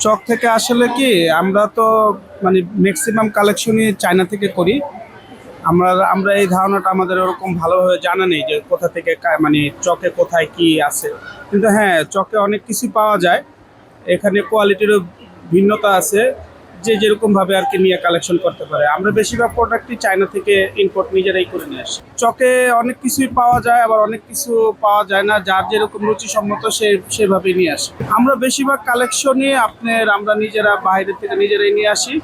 চক থেকে আসলে কি আমরা তো মানে ম্যাক্সিমাম কালেকশনই চায়না থেকে করি। আমরা আমরা এই ধারণাটা আমাদের ওরকম ভালোভাবে জানা নেই যে কোথা থেকে মানে চকে কোথায় কি আছে। কিন্তু হ্যাঁ, চকে অনেক কিছু পাওয়া যায়। এখানে কোয়ালিটিরও ভিন্নতা আছে, যে যেরকম ভাবে আর কি নিয়ে কালেকশন করতে পারে। আমরা বেশিরভাগ প্রোডাক্টই চায়না থেকে ইম্পোর্ট নিজেরাই করে নিয়ে আসি। চকে অনেক কিছুই পাওয়া যায়, আবার অনেক কিছু পাওয়া যায় না, যার যেরকম রুচিসম্মত সেভাবেই নিয়ে আসি। আমরা বেশিরভাগ কালেকশনই আমরা নিজেরা বাইরে থেকে নিজেরাই নিয়ে আসি।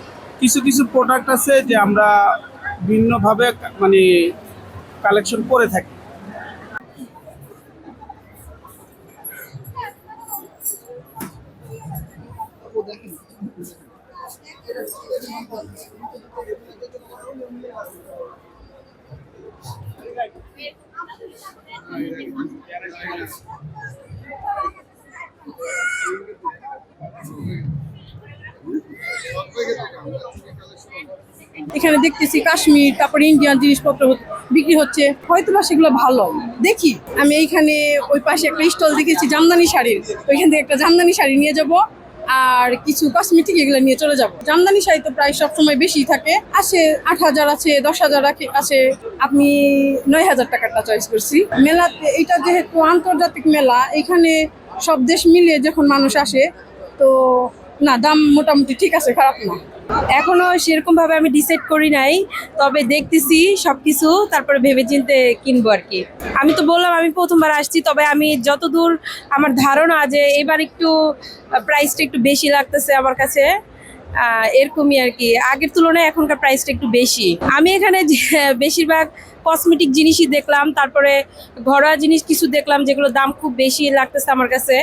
কিছু কিছু প্রোডাক্ট আছে যে আমরা ভিন্নভাবে মানে কালেকশন করে থাকি। এখানে দেখতেছি কাশ্মীর, তারপরে ইন্ডিয়ান জিনিসপত্র বিক্রি হচ্ছে, হয়তো বা সেগুলো ভালো। দেখি, আমি এইখানে ওই পাশে একটা স্টল দেখেছি জামদানি শাড়ির, ওইখান থেকে একটা জামদানি শাড়ি নিয়ে যাব আর কিছু কসমেটিক এগুলো নিয়ে চলে যাব। জামদানি শাড়ি তো প্রায় সবসময় বেশি থাকে, আসে 8,000 আছে, 10,000 আছে। আপনি 9,000 টাকারটা চয়েস করছি। মেলাতে এটা যেহেতু আন্তর্জাতিক মেলা, এখানে সব দেশ মিলিয়ে যখন মানুষ আসে, তো না, দাম মোটামুটি ঠিক আছে, খারাপ না। এখনো সেরকম ভাবে আমি ডিসাইড করি নাই, তবে দেখতেছি সবকিছু, তারপরে ভেবেচিন্তে কিনবো আর কি। আমি তো বললাম আমি প্রথমবার আসছি, তবে আমি যতদূর আমার ধারণা যে এবার একটু প্রাইসটা একটু বেশি লাগতেছে আমার কাছে। এরকমই আর কি, আগের তুলনায় এখনকার প্রাইসটা একটু বেশি। আমি এখানে বেশিরভাগ কসমেটিক জিনিসই দেখলাম, তারপরে ঘরোয়া জিনিস কিছু দেখলাম যেগুলো দাম খুব বেশি লাগতেছে আমার কাছে।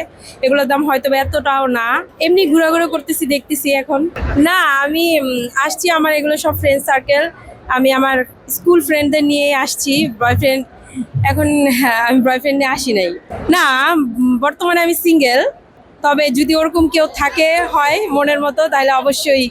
এগুলোর দাম হয়তো বা এতটাও না। এমনি ঘোরাঘুরি করতেছি, দেখতেছি এখন। না, আমি আসছি, আমার এগুলো সব ফ্রেন্ড সার্কেল। আমি আমার স্কুল ফ্রেন্ডদের নিয়ে আসছি। বয়ফ্রেন্ড এখন, হ্যাঁ, আমি বয়ফ্রেন্ড নিয়ে আসি নাই। না, বর্তমানে আমি সিঙ্গেল। তবে যদি ওরকম কেউ থাকে হয় মনের মতো, তাহলে অবশ্যই